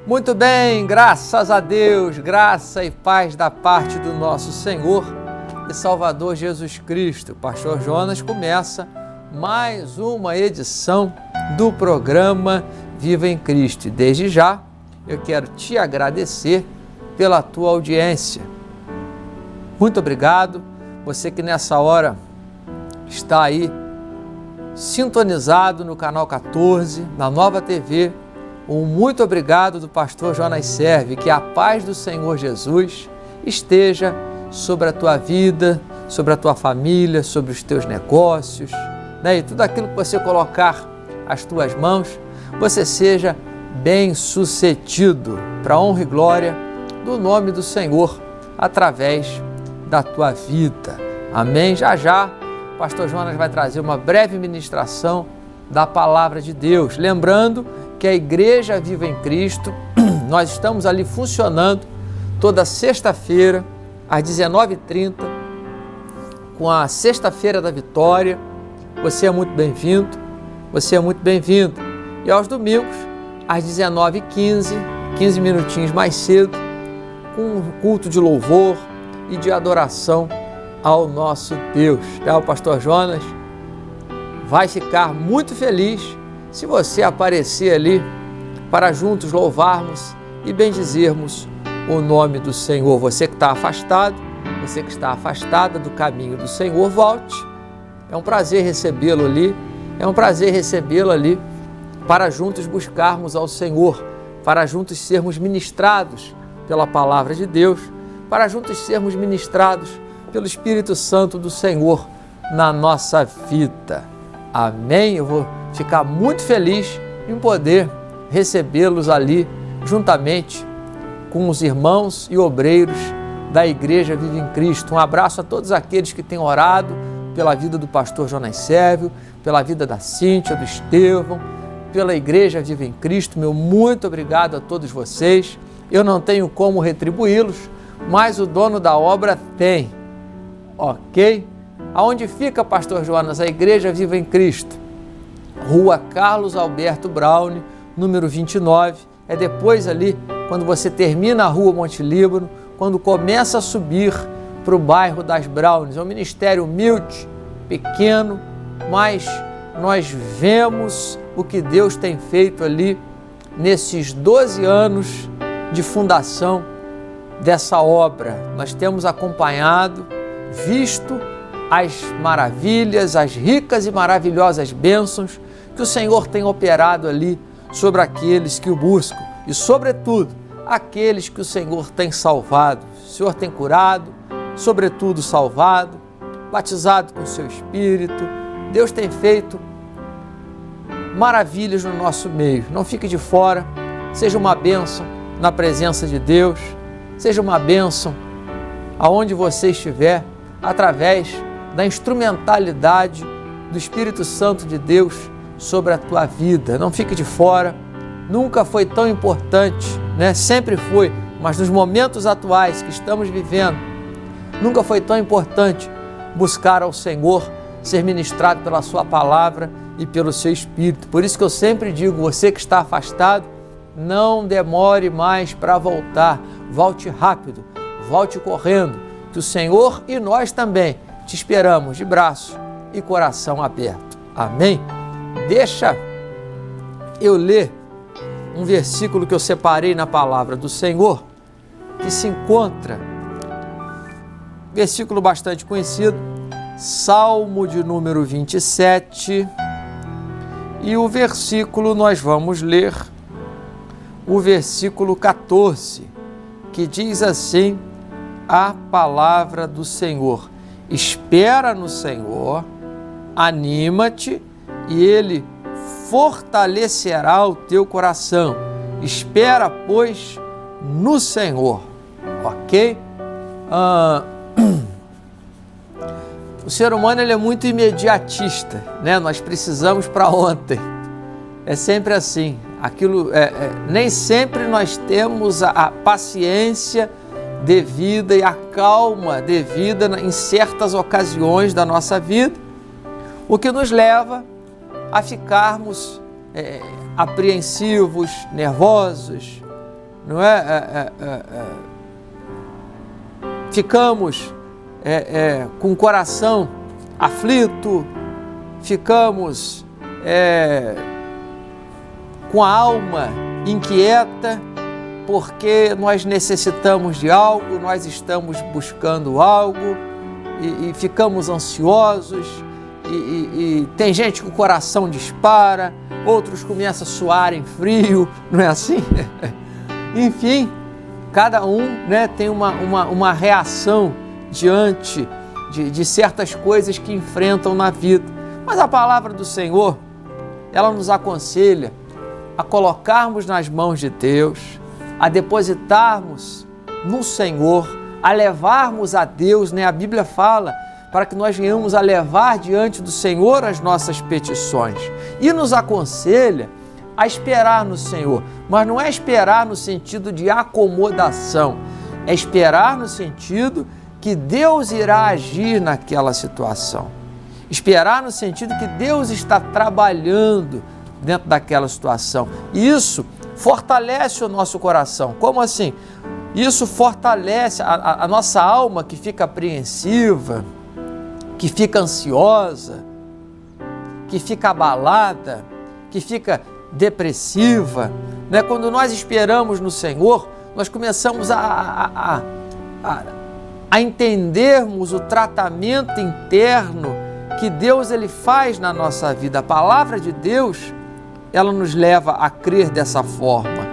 Muito bem, graças a Deus, graça e paz da parte do nosso Senhor e Salvador Jesus Cristo. O Pastor Jonas começa mais uma edição do programa Viva em Cristo. E desde já, eu quero te agradecer pela tua audiência. Muito obrigado, você que nessa hora está aí sintonizado no canal 14, na Nova TV. Um muito obrigado do pastor Jonas Serve, que a paz do Senhor Jesus esteja sobre a tua vida, sobre a tua família, sobre os teus negócios, né? E tudo aquilo que você colocar as tuas mãos, você seja bem sucedido para a honra e glória do nome do Senhor, através da tua vida. Amém? Já já, o pastor Jonas vai trazer uma breve ministração da palavra de Deus. Lembrando que a Igreja Viva em Cristo, nós estamos ali funcionando toda sexta-feira, às 19h30, com a Sexta-feira da Vitória. Você é muito bem-vindo, você é muito bem-vinda. E aos domingos, às 19h15, 15 minutinhos mais cedo, com um culto de louvor e de adoração ao nosso Deus. O pastor Jonas vai ficar muito feliz se você aparecer ali para juntos louvarmos e bendizermos o nome do Senhor. Você que está afastado, você que está afastada do caminho do Senhor, volte. É um prazer recebê-lo ali, é um prazer recebê-lo ali para juntos buscarmos ao Senhor, para juntos sermos ministrados pela palavra de Deus, para juntos sermos ministrados pelo Espírito Santo do Senhor na nossa vida. Amém? Eu vou ficar muito feliz em poder recebê-los ali juntamente com os irmãos e obreiros da Igreja Viva em Cristo. Um abraço a todos aqueles que têm orado pela vida do pastor Jonas Sérvio, pela vida da Cíntia, do Estevão, pela Igreja Viva em Cristo. Meu muito obrigado a todos vocês. Eu não tenho como retribuí-los, mas o dono da obra tem. Ok? Aonde fica, pastor Jonas, a Igreja Viva em Cristo? Rua Carlos Alberto Braune, número 29. É depois ali, quando você termina a Rua Monte Líbano, quando começa a subir para o bairro das Brownes. É um ministério humilde, pequeno, mas nós vemos o que Deus tem feito ali nesses 12 anos de fundação dessa obra. Nós temos acompanhado, visto as maravilhas, as ricas e maravilhosas bênçãos que o Senhor tem operado ali sobre aqueles que o buscam e, sobretudo, aqueles que o Senhor tem salvado. O Senhor tem curado, sobretudo salvado, batizado com o seu Espírito. Deus tem feito maravilhas no nosso meio. Não fique de fora, seja uma bênção na presença de Deus, seja uma bênção aonde você estiver, através da instrumentalidade do Espírito Santo de Deus sobre a tua vida. Não fique de fora, nunca foi tão importante, né? Sempre foi, mas nos momentos atuais que estamos vivendo, nunca foi tão importante buscar ao Senhor, ser ministrado pela sua palavra e pelo seu Espírito. Por isso que eu sempre digo, você que está afastado, não demore mais para voltar, volte rápido, volte correndo, que o Senhor e nós também te esperamos de braço e coração aberto. Amém? Deixa eu ler um versículo que eu separei na palavra do Senhor, que se encontra, versículo bastante conhecido, Salmo de número 27, e o versículo nós vamos ler, o versículo 14, que diz assim a palavra do Senhor: espera no Senhor, anima-te e Ele fortalecerá o teu coração. Espera, pois, no Senhor. Ok? O ser humano ele é muito imediatista, né? Nós precisamos para ontem. É sempre assim. Nem sempre nós temos a paciência devida e a calma devida em certas ocasiões da nossa vida, o que nos leva a ficarmos apreensivos, nervosos, não é? Ficamos com o coração aflito, ficamos com a alma inquieta, porque nós necessitamos de algo, nós estamos buscando algo e ficamos ansiosos e tem gente que o coração dispara, outros começam a suar em frio, não é assim? Enfim, cada um, né, tem uma reação diante de certas coisas que enfrentam na vida. Mas a palavra do Senhor, ela nos aconselha a colocarmos nas mãos de Deus, a depositarmos no Senhor, a levarmos a Deus, né? A Bíblia fala para que nós venhamos a levar diante do Senhor as nossas petições. E nos aconselha a esperar no Senhor, mas não é esperar no sentido de acomodação, é esperar no sentido que Deus irá agir naquela situação. Esperar no sentido que Deus está trabalhando dentro daquela situação. E isso fortalece o nosso coração. Como assim? Isso fortalece a nossa alma que fica apreensiva, que fica ansiosa, que fica abalada, que fica depressiva, né? Quando nós esperamos no Senhor, nós começamos a entendermos o tratamento interno que Deus ele faz na nossa vida. A palavra de Deus, ela nos leva a crer dessa forma,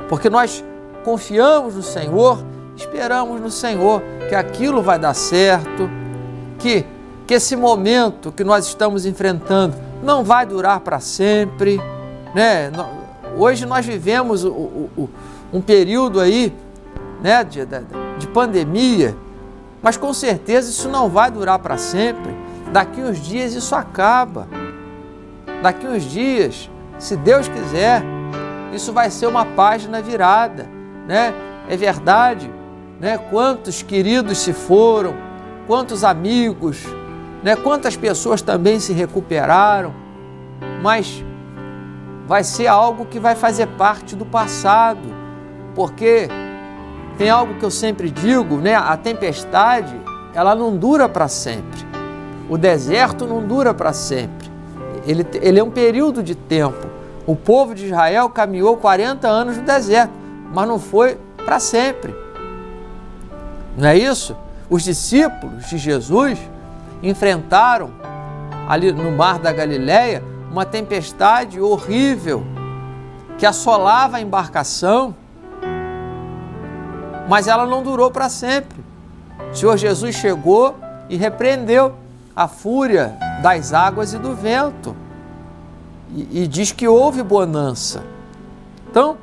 porque nós confiamos no Senhor, esperamos no Senhor que aquilo vai dar certo, que esse momento que nós estamos enfrentando não vai durar para sempre, né? Hoje nós vivemos um período aí, né, de pandemia, mas com certeza isso não vai durar para sempre. Daqui uns dias isso acaba. Daqui uns dias, se Deus quiser, isso vai ser uma página virada, né? É verdade, né? Quantos queridos se foram, quantos amigos, né? Quantas pessoas também se recuperaram, mas vai ser algo que vai fazer parte do passado, porque tem algo que eu sempre digo, né? A tempestade, ela não dura para sempre. O deserto não dura para sempre. Ele é um período de tempo. O povo de Israel caminhou 40 anos no deserto, mas não foi para sempre. Não é isso? Os discípulos de Jesus enfrentaram ali no mar da Galileia uma tempestade horrível que assolava a embarcação, mas ela não durou para sempre. O Senhor Jesus chegou e repreendeu a fúria das águas e do vento e diz que houve bonança. Então,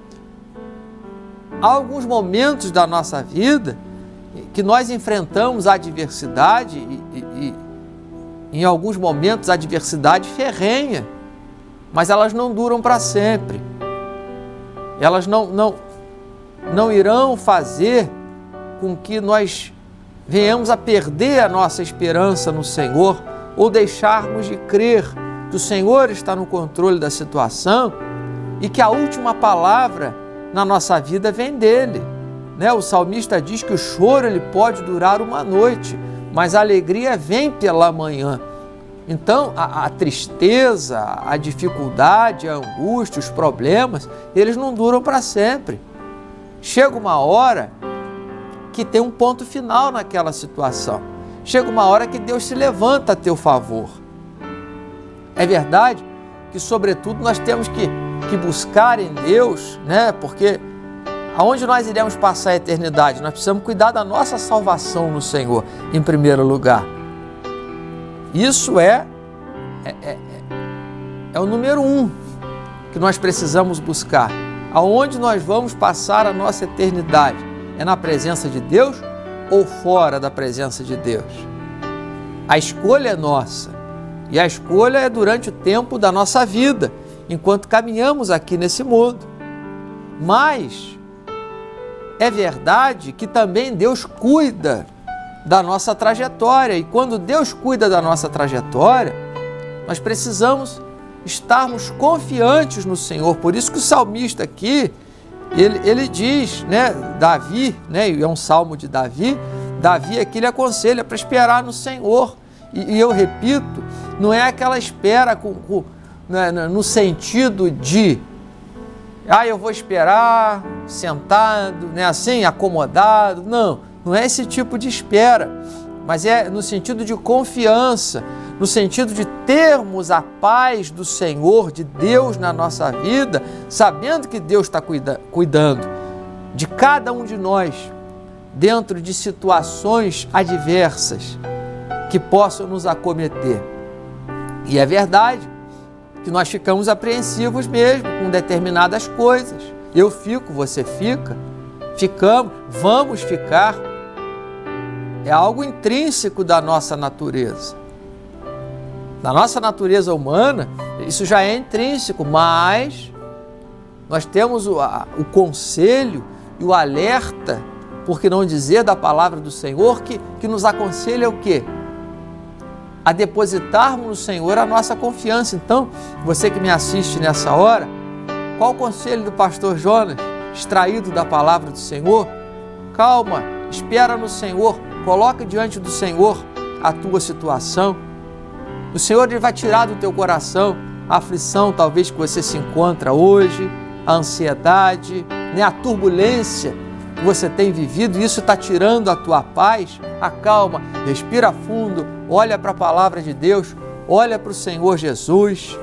há alguns momentos da nossa vida que nós enfrentamos a adversidade e em alguns momentos a adversidade ferrenha, mas elas não duram para sempre. Elas não irão fazer com que nós venhamos a perder a nossa esperança no Senhor ou deixarmos de crer que o Senhor está no controle da situação e que a última palavra na nossa vida vem dele, né? O salmista diz que o choro ele pode durar uma noite, mas a alegria vem pela manhã. Então a tristeza, a dificuldade, a angústia, os problemas, eles não duram para sempre. Chega uma hora que tem um ponto final naquela situação. Chega uma hora que Deus se levanta a teu favor. É verdade que, sobretudo, nós temos que buscar em Deus, né? Porque aonde nós iremos passar a eternidade? Nós precisamos cuidar da nossa salvação no Senhor, em primeiro lugar. Isso é o número 1 que nós precisamos buscar. Aonde nós vamos passar a nossa eternidade? É na presença de Deus ou fora da presença de Deus? A escolha é nossa. E a escolha é durante o tempo da nossa vida, enquanto caminhamos aqui nesse mundo. Mas é verdade que também Deus cuida da nossa trajetória. E quando Deus cuida da nossa trajetória, nós precisamos estarmos confiantes no Senhor. Por isso que o salmista aqui, ele diz, né, Davi, né, é um salmo de Davi, Davi aqui ele aconselha para esperar no Senhor. E eu repito, não é aquela espera no sentido de, eu vou esperar sentado, né, assim, acomodado. Não é esse tipo de espera, mas é no sentido de confiança, no sentido de termos a paz do Senhor, de Deus na nossa vida, sabendo que Deus está cuidando de cada um de nós, dentro de situações adversas que possam nos acometer. E é verdade que nós ficamos apreensivos mesmo com determinadas coisas. Eu fico, você fica, ficamos, vamos ficar. É algo intrínseco da nossa natureza. Da nossa natureza humana, isso já é intrínseco, mas nós temos o conselho e o alerta, por que não dizer da palavra do Senhor, que nos aconselha o quê? A depositarmos no Senhor a nossa confiança. Então, você que me assiste nessa hora, qual o conselho do pastor Jonas, extraído da palavra do Senhor? Calma, espera no Senhor, coloca diante do Senhor a tua situação. O Senhor ele vai tirar do teu coração a aflição talvez que você se encontra hoje, a ansiedade, né, a turbulência que você tem vivido, e isso está tirando a tua paz. Acalma, respira fundo, olha para a palavra de Deus, olha para o Senhor Jesus,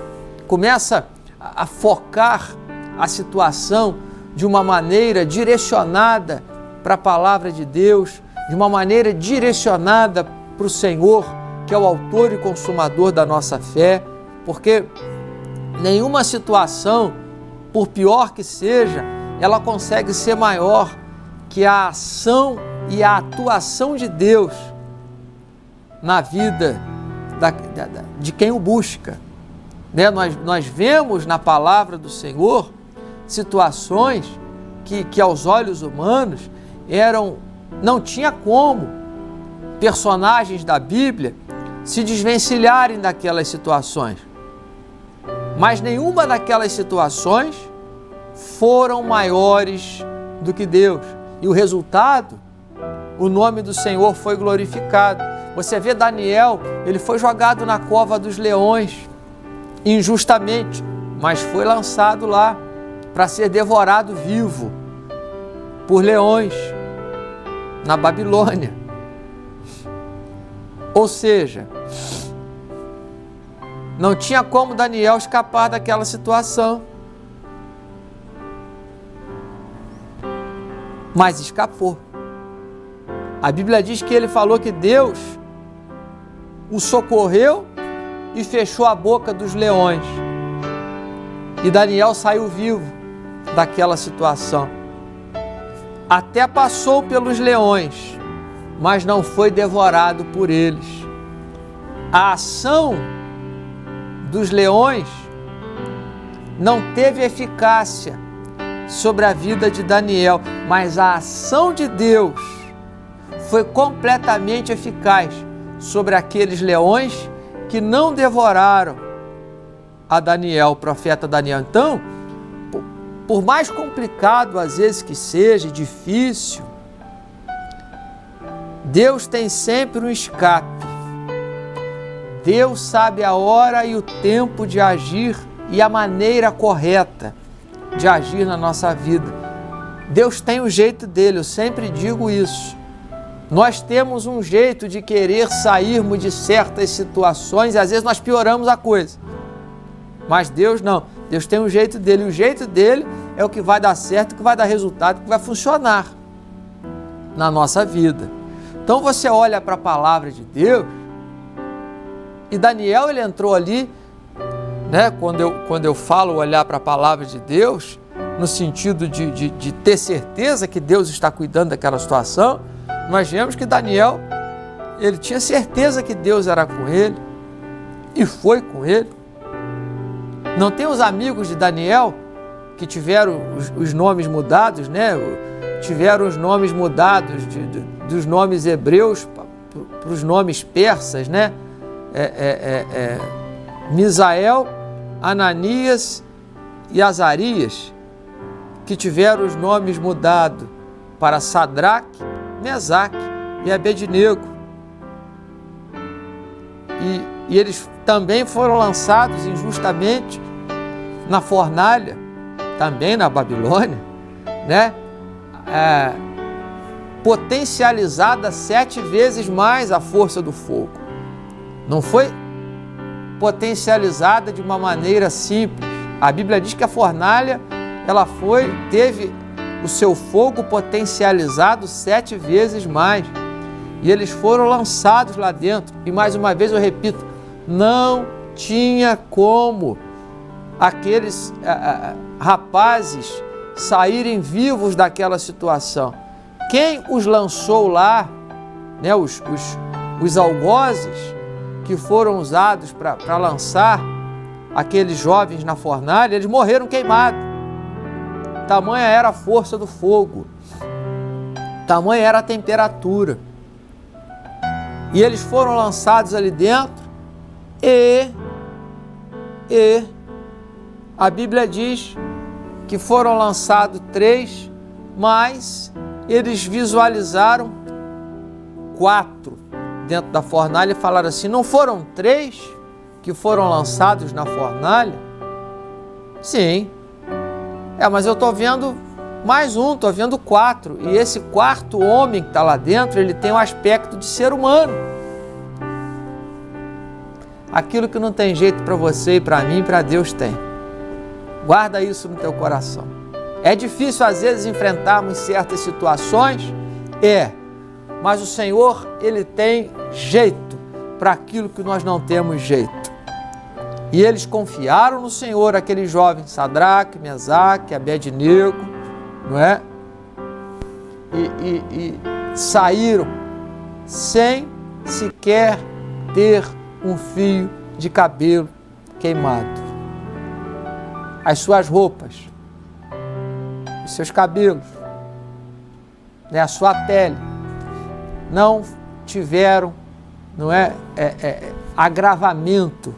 começa a focar a situação de uma maneira direcionada para a palavra de Deus, de uma maneira direcionada para o Senhor, que é o autor e consumador da nossa fé, porque nenhuma situação, por pior que seja, ela consegue ser maior que a ação e a atuação de Deus na vida de quem o busca. Né? Nós vemos na palavra do Senhor situações que aos olhos humanos não tinha como personagens da Bíblia se desvencilharem daquelas situações. Mas nenhuma daquelas situações foram maiores do que Deus. E o resultado, o nome do Senhor foi glorificado. Você vê Daniel, ele foi jogado na cova dos leões, injustamente, mas foi lançado lá para ser devorado vivo por leões na Babilônia. Ou seja, não tinha como Daniel escapar daquela situação. Mas escapou. A Bíblia diz que ele falou que Deus o socorreu e fechou a boca dos leões. E Daniel saiu vivo daquela situação. Até passou pelos leões, mas não foi devorado por eles. A ação dos leões não teve eficácia sobre a vida de Daniel, mas a ação de Deus foi completamente eficaz sobre aqueles leões que não devoraram a Daniel, o profeta Daniel. Então, por mais complicado às vezes que seja, difícil, Deus tem sempre um escape. Deus sabe a hora e o tempo de agir e a maneira correta de agir na nossa vida. Deus tem o jeito dele, eu sempre digo isso. Nós temos um jeito de querer sairmos de certas situações e às vezes nós pioramos a coisa. Mas Deus não. Deus tem um jeito dele, e o jeito dele é o que vai dar certo, o que vai dar resultado, o que vai funcionar na nossa vida. Então você olha para a palavra de Deus e Daniel ele entrou ali, né? Quando eu falo olhar para a palavra de Deus, no sentido de ter certeza que Deus está cuidando daquela situação, nós vemos que Daniel, ele tinha certeza que Deus era com ele e foi com ele. Não tem os amigos de Daniel que tiveram os nomes mudados, né? Tiveram os nomes mudados dos nomes hebreus para os nomes persas, né? Misael, Ananias e Azarias. que tiveram os nomes mudados para Sadraque, Mesaque e Abednego. E eles também foram lançados injustamente na fornalha, também na Babilônia, né? Potencializada 7 vezes mais a força do fogo. Não foi potencializada de uma maneira simples. A Bíblia diz que a fornalha, teve o seu fogo potencializado 7 vezes mais. E eles foram lançados lá dentro. E mais uma vez eu repito, não tinha como aqueles rapazes saírem vivos daquela situação. Quem os lançou lá, né, os algozes que foram usados para lançar aqueles jovens na fornalha, eles morreram queimados. Tamanha era a força do fogo, tamanha era a temperatura. E eles foram lançados ali dentro e a Bíblia diz que foram lançados 3, mas eles visualizaram 4 dentro da fornalha e falaram assim: não foram 3 que foram lançados na fornalha? Sim. Mas eu estou vendo mais um, estou vendo 4. E esse 4º homem que está lá dentro, ele tem um aspecto de ser humano. Aquilo que não tem jeito para você e para mim, para Deus tem. Guarda isso no teu coração. É difícil às vezes enfrentarmos certas situações? Mas o Senhor, Ele tem jeito para aquilo que nós não temos jeito. E eles confiaram no Senhor, aqueles jovens, Sadraque, Mesaque, Abednego, não é? E saíram sem sequer ter um fio de cabelo queimado. As suas roupas, os seus cabelos, né, a sua pele, não tiveram, não é, agravamento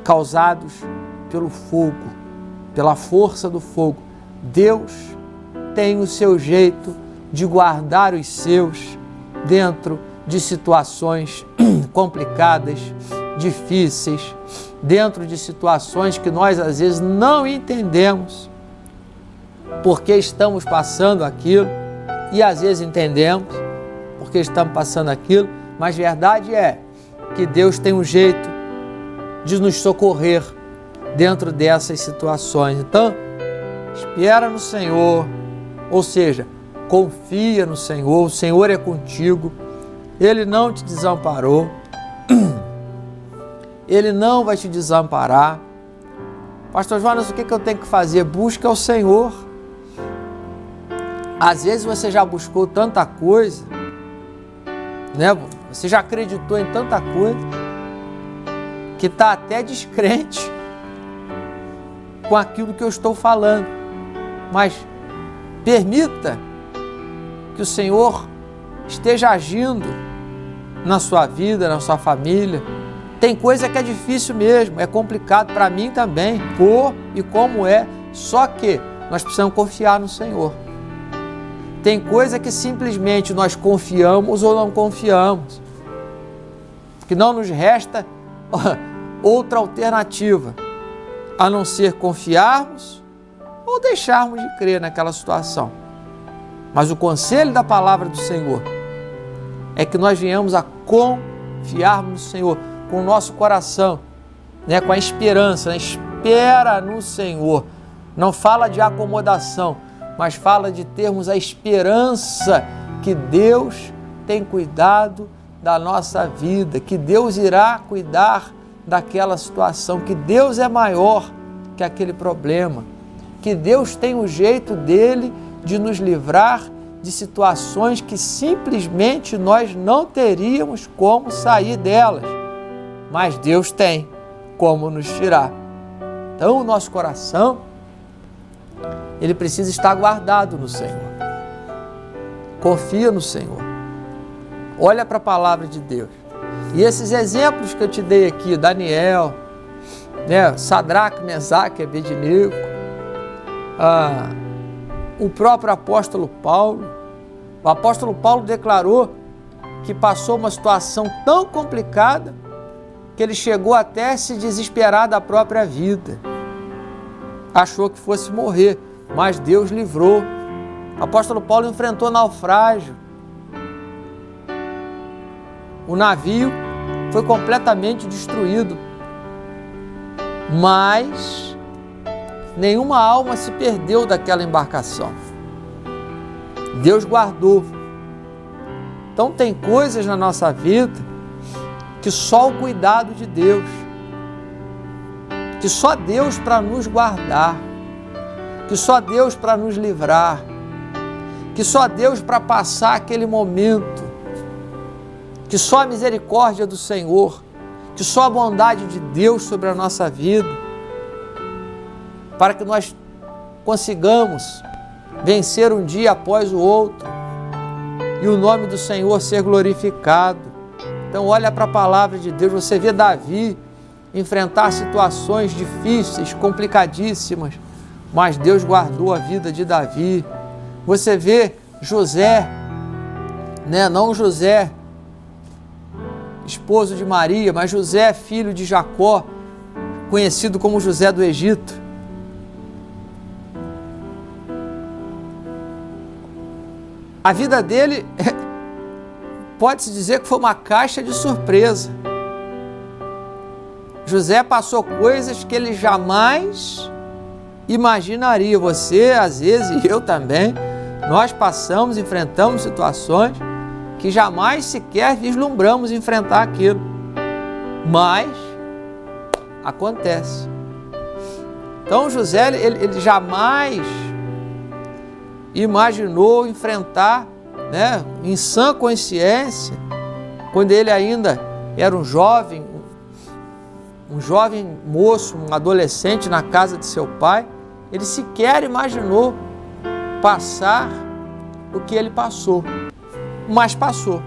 causados pelo fogo, pela força do fogo. Deus tem o seu jeito de guardar os seus dentro de situações complicadas, difíceis, dentro de situações que nós às vezes não entendemos porque estamos passando aquilo, e às vezes entendemos porque estamos passando aquilo, mas verdade é que Deus tem um jeito de nos socorrer dentro dessas situações. Então, espera no Senhor, ou seja, confia no Senhor, o Senhor é contigo, Ele não te desamparou, Ele não vai te desamparar. Pastor Jonas, o que eu tenho que fazer? Busca o Senhor. Às vezes você já buscou tanta coisa, né? Você já acreditou em tanta coisa, que está até descrente com aquilo que eu estou falando. Mas permita que o Senhor esteja agindo na sua vida, na sua família. Tem coisa que é difícil mesmo, é complicado para mim também, e como é, só que nós precisamos confiar no Senhor. Tem coisa que simplesmente nós confiamos ou não confiamos, que não nos resta outra alternativa, a não ser confiarmos ou deixarmos de crer naquela situação. Mas o conselho da palavra do Senhor é que nós venhamos a confiarmos no Senhor, com o nosso coração, né, com a esperança, né? Espera no Senhor. Não fala de acomodação, mas fala de termos a esperança que Deus tem cuidado da nossa vida, que Deus irá cuidar daquela situação, que Deus é maior que aquele problema, que Deus tem um jeito dele de nos livrar de situações que simplesmente nós não teríamos como sair delas, mas Deus tem como nos tirar. Então o nosso coração, ele precisa estar guardado no Senhor. Confia no Senhor. Olha para a palavra de Deus. E esses exemplos que eu te dei aqui, Daniel, né, Sadraque, Mesaque, Abednego, o próprio apóstolo Paulo. O apóstolo Paulo declarou que passou uma situação tão complicada que ele chegou até a se desesperar da própria vida. Achou que fosse morrer, mas Deus livrou. O apóstolo Paulo enfrentou naufrágio. O navio foi completamente destruído, mas nenhuma alma se perdeu daquela embarcação. Deus guardou. Então tem coisas na nossa vida que só o cuidado de Deus, que só Deus para nos guardar, que só Deus para nos livrar, que só Deus para passar aquele momento, que só a misericórdia do Senhor, que só a bondade de Deus sobre a nossa vida, para que nós consigamos vencer um dia após o outro e o nome do Senhor ser glorificado. Então olha para a palavra de Deus, você vê Davi enfrentar situações difíceis, complicadíssimas, mas Deus guardou a vida de Davi. Você vê José, não José, esposo de Maria, mas José, filho de Jacó, conhecido como José do Egito. A vida dele, pode-se dizer que foi uma caixa de surpresa. José passou coisas que ele jamais imaginaria. Você, às vezes, e eu também, nós passamos, enfrentamos situações que jamais sequer vislumbramos enfrentar aquilo. Mas acontece. Então José, ele jamais imaginou enfrentar, em sã consciência, quando ele ainda era um jovem moço, um adolescente na casa de seu pai, ele sequer imaginou passar o que ele passou, mas passou.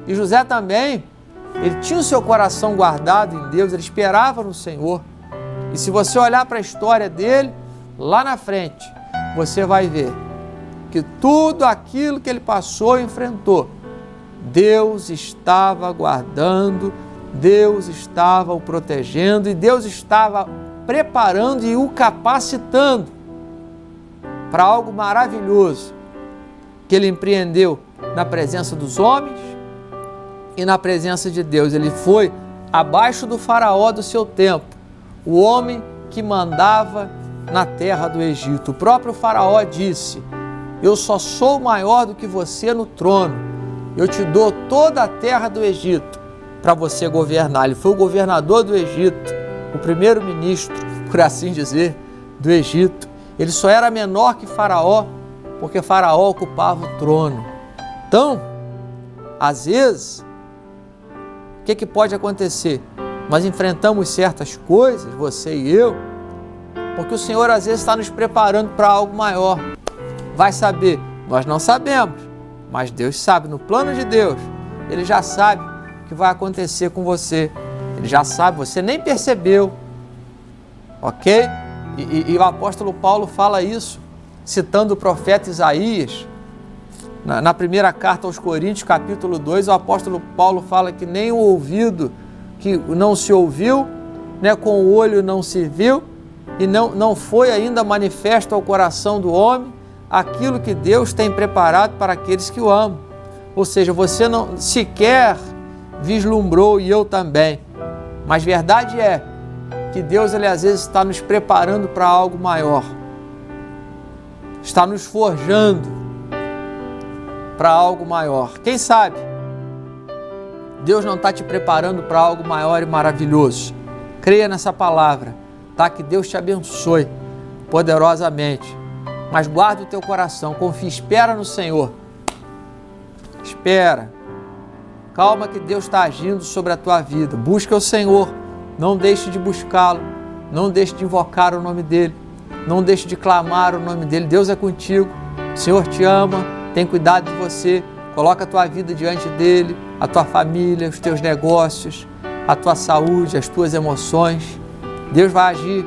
E José também, ele tinha o seu coração guardado em Deus, ele esperava no Senhor. E se você olhar para a história dele, lá na frente, você vai ver que tudo aquilo que ele passou e enfrentou, Deus estava guardando, Deus estava o protegendo e Deus estava preparando e o capacitando para algo maravilhoso que ele empreendeu na presença dos homens e na presença de Deus. Ele foi abaixo do faraó do seu tempo, o homem que mandava na terra do Egito. O próprio faraó disse: eu só sou maior do que você no trono, eu te dou toda a terra do Egito para você governar. Ele foi o governador do Egito, o primeiro-ministro, por assim dizer, do Egito. Ele só era menor que Faraó, porque Faraó ocupava o trono. Então, às vezes, o que pode acontecer? Nós enfrentamos certas coisas, você e eu, porque o Senhor às vezes está nos preparando para algo maior. Vai saber? Nós não sabemos, mas Deus sabe. No plano de Deus, Ele já sabe o que vai acontecer com você. Ele já sabe, você nem percebeu, ok? E o apóstolo Paulo fala isso, citando o profeta Isaías. Na primeira carta aos Coríntios, capítulo 2, o apóstolo Paulo fala que nem o ouvido que não se ouviu, com o olho não se viu, e não foi ainda manifesto ao coração do homem aquilo que Deus tem preparado para aqueles que o amam. Ou seja, você não sequer vislumbrou, e eu também. Mas verdade é que Deus, Ele às vezes está nos preparando para algo maior. Está nos forjando para algo maior. Quem sabe Deus não está te preparando para algo maior e maravilhoso. Creia nessa palavra, tá? Que Deus te abençoe poderosamente. Mas guarda o teu coração, confia, espera no Senhor. Espera. Calma que Deus está agindo sobre a tua vida. Busca o Senhor, não deixe de buscá-lo, não deixe de invocar o nome dEle, não deixe de clamar o nome dEle. Deus é contigo, o Senhor te ama, tem cuidado de você, coloca a tua vida diante dEle, a tua família, os teus negócios, a tua saúde, as tuas emoções. Deus vai agir.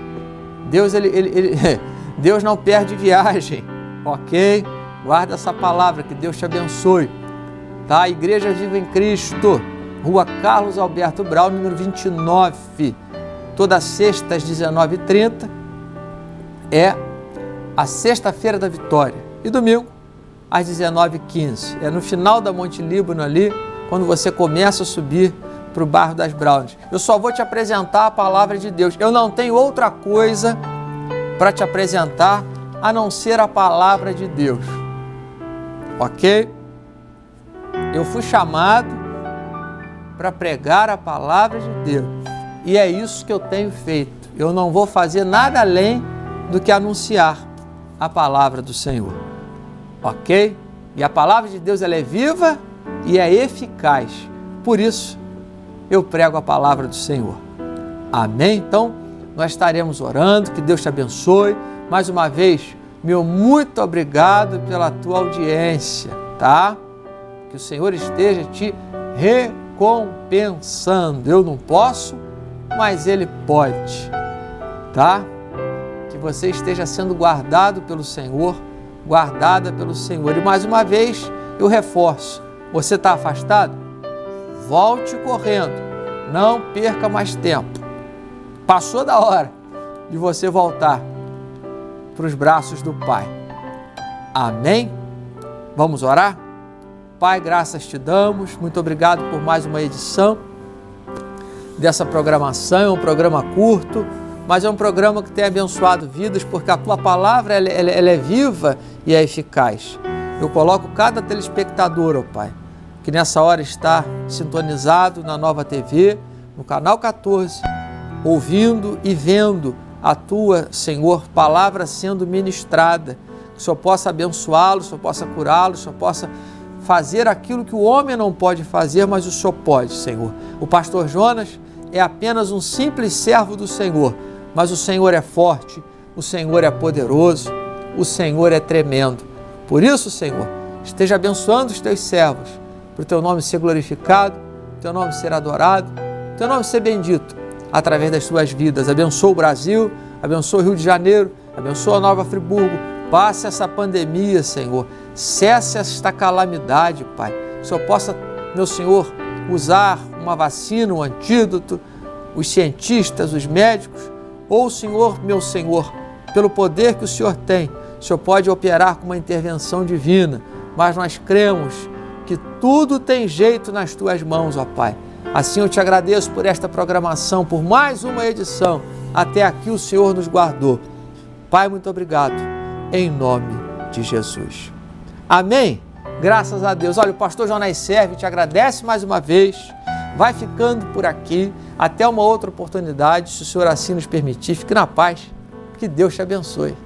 Deus não perde viagem. Ok? Guarda essa palavra, que Deus te abençoe. Tá? Igreja Viva em Cristo, Rua Carlos Alberto Brau, número 29. Toda sexta às 19h30 é a Sexta-feira da Vitória. E domingo às 19h15. É no final da Monte Líbano ali, quando você começa a subir para o bairro das Brownies. Eu só vou te apresentar a palavra de Deus. Eu não tenho outra coisa para te apresentar a não ser a palavra de Deus. Ok? Eu fui chamado para pregar a palavra de Deus. E é isso que eu tenho feito. Eu não vou fazer nada além do que anunciar a palavra do Senhor. Ok? E a palavra de Deus ela é viva e é eficaz. Por isso, eu prego a palavra do Senhor. Amém? Então, nós estaremos orando, que Deus te abençoe. Mais uma vez, meu muito obrigado pela tua audiência, tá? Que o Senhor esteja te recompensando. Eu não posso, mas Ele pode, tá? Que você esteja sendo guardado pelo Senhor, guardada pelo Senhor. E mais uma vez, eu reforço, você está afastado? Volte correndo, não perca mais tempo. Passou da hora de você voltar para os braços do Pai. Amém? Vamos orar? Pai, graças te damos, muito obrigado por mais uma edição dessa programação. É um programa curto, mas é um programa que tem abençoado vidas, porque a tua palavra ela é viva e é eficaz. Eu coloco cada telespectador, ó Pai, que nessa hora está sintonizado na Nova TV, no canal 14, ouvindo e vendo a tua, Senhor, palavra sendo ministrada. Que o Senhor possa abençoá-lo, o Senhor possa curá-lo, o Senhor possa fazer aquilo que o homem não pode fazer, mas o Senhor pode, Senhor. O pastor Jonas é apenas um simples servo do Senhor, mas o Senhor é forte, o Senhor é poderoso, o Senhor é tremendo. Por isso, Senhor, esteja abençoando os teus servos, para o teu nome ser glorificado, o teu nome ser adorado, o teu nome ser bendito através das suas vidas. Abençoa o Brasil, abençoa o Rio de Janeiro, abençoa a Nova Friburgo. Passe essa pandemia, Senhor. Cesse esta calamidade, Pai. Que o Senhor possa, meu Senhor, usar uma vacina, um antídoto, os cientistas, os médicos, ou o Senhor, meu Senhor, pelo poder que o Senhor tem, o Senhor pode operar com uma intervenção divina, mas nós cremos que tudo tem jeito nas tuas mãos, ó Pai. Assim eu te agradeço por esta programação, por mais uma edição. Até aqui o Senhor nos guardou. Pai, muito obrigado, em nome de Jesus. Amém? Graças a Deus. Olha, o pastor Jonas Serve te agradece mais uma vez. Vai ficando por aqui. Até uma outra oportunidade, se o Senhor assim nos permitir. Fique na paz. Que Deus te abençoe.